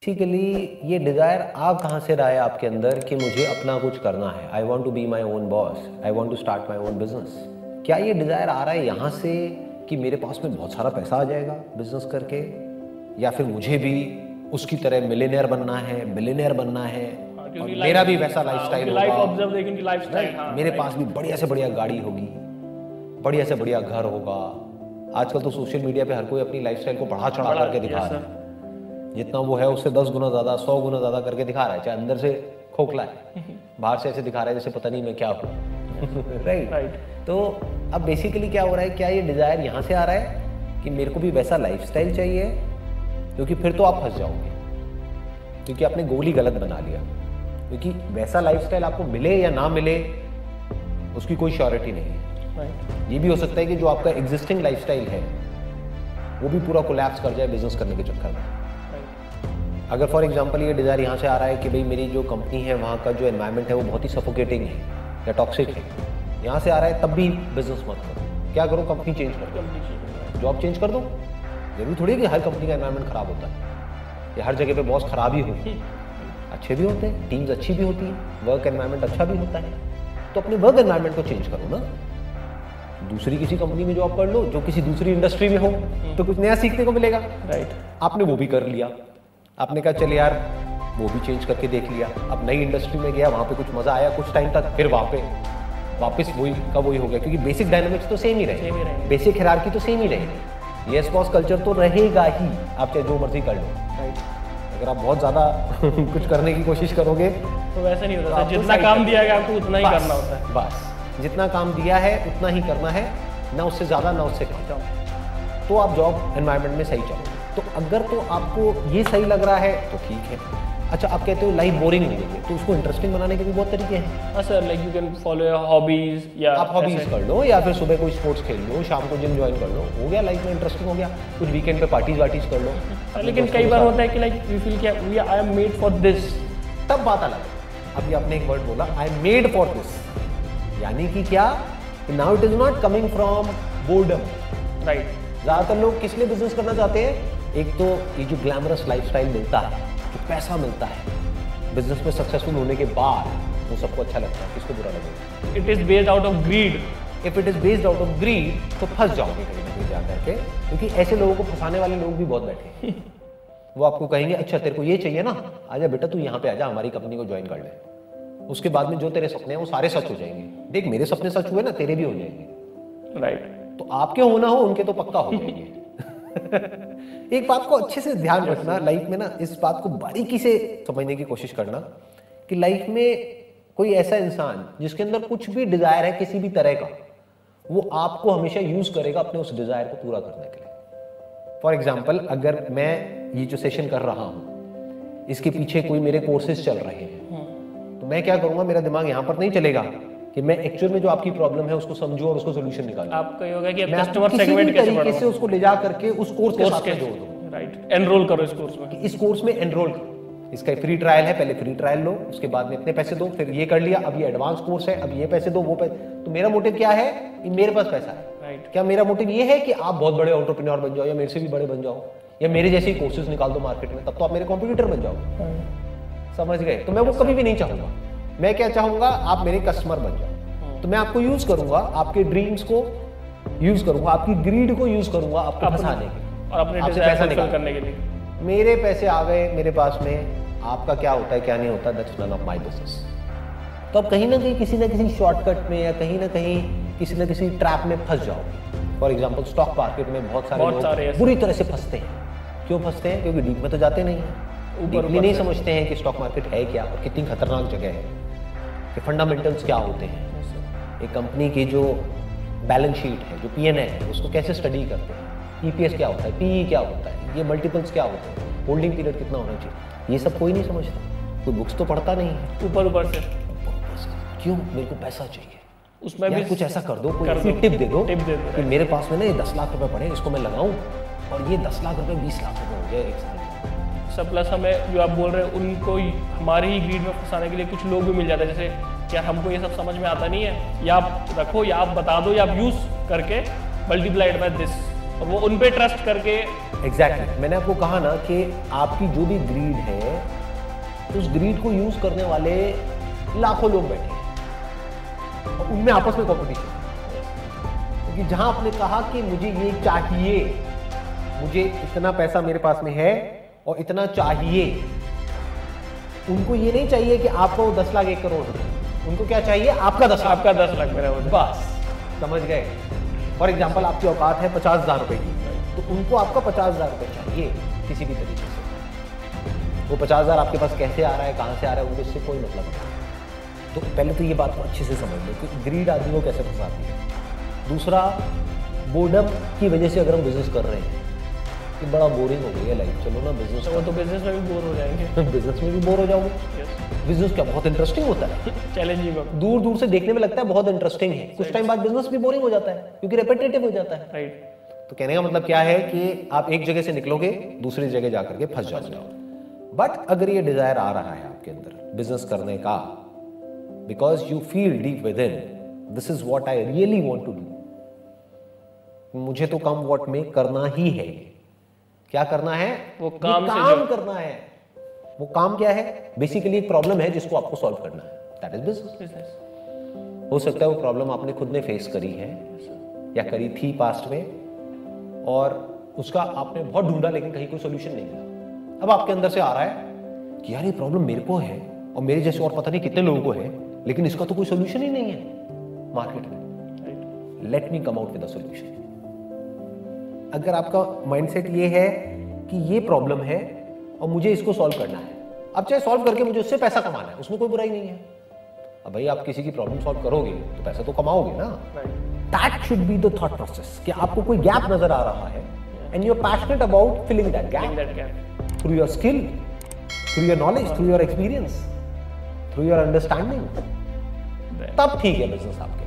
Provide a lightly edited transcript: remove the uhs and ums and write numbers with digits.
Basically ये desire आ कहाँ से रहा है आपके अंदर कि मुझे अपना कुछ करना है, I want to be my own boss, I want to start my own business. क्या ये डिज़ायर आ रहा है यहाँ से कि मेरे पास में बहुत सारा पैसा आ जाएगा बिजनेस करके, या फिर मुझे भी उसकी तरह मिलियनेयर बनना है, बिलियनेयर बनना है और मेरा भी वैसा लाइफस्टाइल होगा, मेरे पास भी बढ़िया से बढ़िया गाड़ी होगी, बढ़िया से बढ़िया घर होगा। आजकल तो सोशल मीडिया पे हर कोई अपनी लाइफस्टाइल को बढ़ा चढ़ा करके दिखा रहा है, जितना वो है उससे 10 गुना ज़्यादा 100 गुना ज़्यादा करके दिखा रहा है, चाहे अंदर से खोखला है, बाहर से ऐसे दिखा रहा है जैसे पता नहीं मैं क्या हूँ। राइट। तो अब बेसिकली क्या हो रहा है, क्या ये डिज़ायर यहाँ से आ रहा है कि मेरे को भी वैसा लाइफस्टाइल चाहिए, क्योंकि फिर तो आप फंस जाओगे, क्योंकि आपने गोल ही गलत बना लिया। क्योंकि वैसा लाइफस्टाइल आपको मिले या ना मिले उसकी कोई श्योरिटी नहीं है। ये भी हो सकता है कि जो आपका एग्जिस्टिंग लाइफस्टाइल है वो भी पूरा कोलैप्स कर जाए बिजनेस करने के चक्कर में। अगर फॉर एग्जांपल ये डिज़ायर यहाँ से आ रहा है कि भाई मेरी जो कंपनी है वहाँ का जो एनवायरनमेंट है वो बहुत ही सफोकेटिंग है या टॉक्सिक है, यहाँ से आ रहा है, तब भी बिजनेस मत करो। क्या करो, कंपनी चेंज कर दो, जॉब चेंज कर दो। जरूरी थोड़ी है कि हर कंपनी का एनवायरनमेंट खराब होता है या हर जगह पे बॉस खराब ही होती है, अच्छे भी होते हैं, टीम्स अच्छी भी होती है, वर्क एनवायरनमेंट अच्छा भी होता है। तो अपने वर्क एनवायरनमेंट को चेंज करो ना, दूसरी किसी कंपनी में जॉब कर लो जो किसी दूसरी इंडस्ट्री में हो, तो कुछ नया सीखने को मिलेगा। राइट। आपने वो भी कर लिया, आपने कहा चल यार वो भी चेंज करके देख लिया, अब नई इंडस्ट्री में गया, वहाँ पे कुछ मज़ा आया कुछ टाइम तक, फिर वहाँ पे वापस वही का वही हो गया, क्योंकि बेसिक डायनामिक्स तो सेम ही रहे, बेसिक हायरार्की तो सेम ही रहेगी, यस बॉस कल्चर तो रहेगा ही, आप चाहे जो मर्जी कर लो। राइट। अगर आप बहुत ज़्यादा कुछ करने की कोशिश करोगे तो वैसा नहीं होता, जितना काम दिया गया आपको उतना ही करना होता है। बस जितना काम दिया है उतना ही करना है, ना उससे ज़्यादा ना उससे कम, तो आप जॉब एनवायरनमेंट में सही चलोगे। तो अगर तो आपको ये सही लग रहा है तो ठीक है। अच्छा, आप कहते हो लाइफ बोरिंग नहीं है, तो उसको इंटरेस्टिंग बनाने के भी बहुत तरीके हैं। हाँ sir, like you can follow your hobbies, या आप हॉबीज कर लो, या फिर सुबह कोई स्पोर्ट्स खेल लो, शाम को जिम ज्वाइन कर लो, हो गया, लाइफ में इंटरेस्टिंग हो गया। कुछ वीकेंड पे पार्टीज कर लो। लेकिन कई बार होता है कि लाइक वी फील कि I am made for this, तब बात अलग है। अभी आपने एक वर्ड बोला, I am made for this, यानी कि क्या, now it is not coming from boredom. Right. ज़्यादातर लोग किस लिए बिजनेस करना चाहते हैं, एक तो ये जो ग्लैमरस लाइफस्टाइल मिलता है, जो पैसा मिलता है बिजनेस में सक्सेसफुल होने के बाद, वो सबको अच्छा लगता है, किसको बुरा लगेगा। It is based out of greed. If it is based out of greed तो फंस जाओगे कहीं ना कहीं जाकर के, क्योंकि ऐसे लोगों को फंसाने वाले लोग भी बहुत बैठे हैं। वो आपको कहेंगे अच्छा तेरे को ये चाहिए ना, आजा बेटा तू यहाँ पे आजा, हमारी कंपनी को ज्वाइन कर ले, उसके बाद में जो तेरे सपने हैं वो सारे सच हो जाएंगे। देख मेरे सपने सच हुए ना, तेरे भी हो जाएंगे। राइट। तो आपके होना हो, उनके तो पक्का हो जाएंगे। एक बात को अच्छे से ध्यान रखना लाइफ में ना, इस बात को बारीकी से समझने की कोशिश करना कि लाइफ में कोई ऐसा इंसान जिसके अंदर कुछ भी डिजायर है किसी भी तरह का, वो आपको हमेशा यूज करेगा अपने उस डिजायर को पूरा करने के लिए। फॉर एग्जाम्पल, अगर मैं ये जो सेशन कर रहा हूं इसके पीछे कोई मेरे कोर्सेज चल रहे हैं, तो मैं क्या करूंगा, मेरा दिमाग यहां पर नहीं चलेगा कि मैं एक्चुअल में जो आपकी प्रॉब्लम है उसको समझूं और उसको सोल्यूशन निकालूं। आपका ये होगा कि मैं कस्टमर सेगमेंट कैसे तरीके से उसको ले जा करके उस कोर्स के साथ जोड़ दूं। राइट। एनरोल करो इस कोर्स में, इस कोर्स में एनरोल करो, इसका फ्री ट्रायल है, पहले फ्री ट्रायल लो, उसके बाद में इतने पैसे दो, फिर ये कर लिया, अब ये एडवांस कोर्स है, अब ये पैसे दो, वो पैसे। तो मेरा मोटिव क्या है कि मेरे पास पैसा है। राइट। क्या मेरा मोटिव ये है कि आप बहुत बड़े एंटरप्रेन्योर बन जाओ, या मेरे से भी बड़े बन जाओ, या मेरे जैसे ही कोर्सेज निकाल दो मार्केट में, तब तो आप मेरे कॉम्पिटिटर बन जाओ। समझ गए? तो मैं वो कभी भी नहीं चाहूंगा। मैं क्या चाहूंगा, आप मेरे कस्टमर बन जाओ। तो मैं आपको यूज करूंगा, आपके ड्रीम्स को यूज करूंगा, आपकी ग्रीड को यूज करूंगा आपको फंसाने के और अपने डिजायर फुलफिल करने के लिए। मेरे पैसे आ गए मेरे पास में, आपका क्या होता है क्या नहीं होता, that's none of my business. तो अब कहीं ना कहीं किसी ना किसी शॉर्टकट में या कहीं ना कहीं किसी ना किसी ट्रैप में फंस जाओगे। फॉर एग्जांपल, स्टॉक मार्केट में बहुत सारे लोग बुरी तरह से फंसते हैं। क्यों फंसते हैं? क्योंकि डीप में तो जाते नहीं हैं, डीपली नहीं समझते हैं कि स्टॉक मार्केट है क्या और कितनी खतरनाक जगह है, कि फंडामेंटल्स क्या होते हैं, एक कंपनी की जो बैलेंस शीट है, जो पीएनएल है, उसको कैसे स्टडी करते हैं, ईपीएस क्या होता है, पीई क्या होता है, ये मल्टीपल्स क्या होते हैं, होल्डिंग पीरियड कितना होना चाहिए, ये सब कोई नहीं समझता, कोई बुक्स तो पढ़ता नहीं है। ऊपर से क्यों? मेरे को पैसा चाहिए, उसमें भी कुछ ऐसा कर दो, कोई ऐसी टिप दे दो कि मेरे पास में ना ये 10 लाख रुपए पड़े, इसको मैं लगाऊं और ये 10 लाख रुपए 20 लाख रुपए हो जाए एक साल में। सब प्लस हमें जो आप बोल रहे हैं उनको हमारे ही ग्रीड में फंसाने के लिए कुछ लोग भी मिल जाते हैं, जैसे यार हमको ये सब समझ में आता नहीं है, या आप रखो, या आप बता दो, या आप यूज करके मल्टीप्लाइड बाय दिस और वो उन पे ट्रस्ट करके एग्जैक्टली मैंने आपको कहा ना कि आपकी जो भी ग्रीड है, उस ग्रीड को यूज करने वाले लाखों लोग बैठे हैं और उनमें आपस में कॉम्पिटिशन। क्योंकि जहां आपने कहा कि मुझे ये चाहिए, मुझे इतना पैसा मेरे पास में है और इतना चाहिए, उनको ये नहीं चाहिए कि आपको 10 लाख 1 करोड़ हो, उनको क्या चाहिए? आपका 10 लाख, आपका 10 लाख मेरा हो जाए। बस समझ गए। फॉर एग्जाम्पल आपकी औकात है 50,000 रुपए की, तो उनको आपका 50,000 रुपए चाहिए किसी भी तरीके से। वो 50,000 आपके पास कैसे आ रहा है, कहां से आ रहा है, उनको इससे कोई मतलब नहीं। तो पहले तो ये बात को अच्छे से समझ लो कि ग्रीड आदमी को कैसे फंसाती है। दूसरा, बोर्डम की वजह से अगर हम बिजनेस कर रहे हैं कि बड़ा बोरिंग हो गई है लाइफ, चलो ना बिजनेस। वो तो बिजनेस में भी बोर हो जाएंगे। बिजनेस में भी बोर हो जाओगे। बिजनेस क्या बहुत इंटरेस्टिंग होता है, चैलेंजिंग, दूर दूर से देखने में लगता है बहुत इंटरेस्टिंग है, कुछ टाइम बाद बिजनेस भी बोरिंग हो जाता है क्योंकि रेपिटेटिव हो जाता है। राइट। तो कहने का मतलब क्या है कि आप एक जगह से निकलोगे, दूसरी जगह जाकर के फंस जाओगे। बट अगर ये डिजायर आ रहा है आपके अंदर बिजनेस करने का, because you feel deep within this is what I really want to do, मुझे तो कम व्हाट में करना ही है। क्या करना है? वो काम करना है। वो काम क्या है? बेसिकली एक प्रॉब्लम है जिसको आपको सॉल्व करना है, दैट इज बिजनेस। हो सकता है वो प्रॉब्लम आपने खुद ने फेस करी है या करी थी पास्ट में, और उसका आपने बहुत ढूंढा लेकिन कहीं कोई सोल्यूशन नहीं मिला। अब आपके अंदर से आ रहा है कि यार ये प्रॉब्लम मेरे को है और मेरे जैसे और पता नहीं कितने लोगों को है, लेकिन इसका तो कोई सोल्यूशन ही नहीं है मार्केट में। Let me come out with a solution. अगर आपका माइंडसेट ये है कि ये प्रॉब्लम है और मुझे इसको सॉल्व करना है, अब चाहे सॉल्व करके मुझे उससे पैसा कमाना है, उसमें कोई बुराई नहीं है। अब भाई आप किसी की प्रॉब्लम सॉल्व करोगे तो पैसा तो कमाओगे ना। That should be the thought process कि आपको कोई गैप नजर आ रहा है and you are passionate about filling that gap through your skill, through your knowledge, through your experience, through your understanding. तब ठीक है बिजनेस आपके।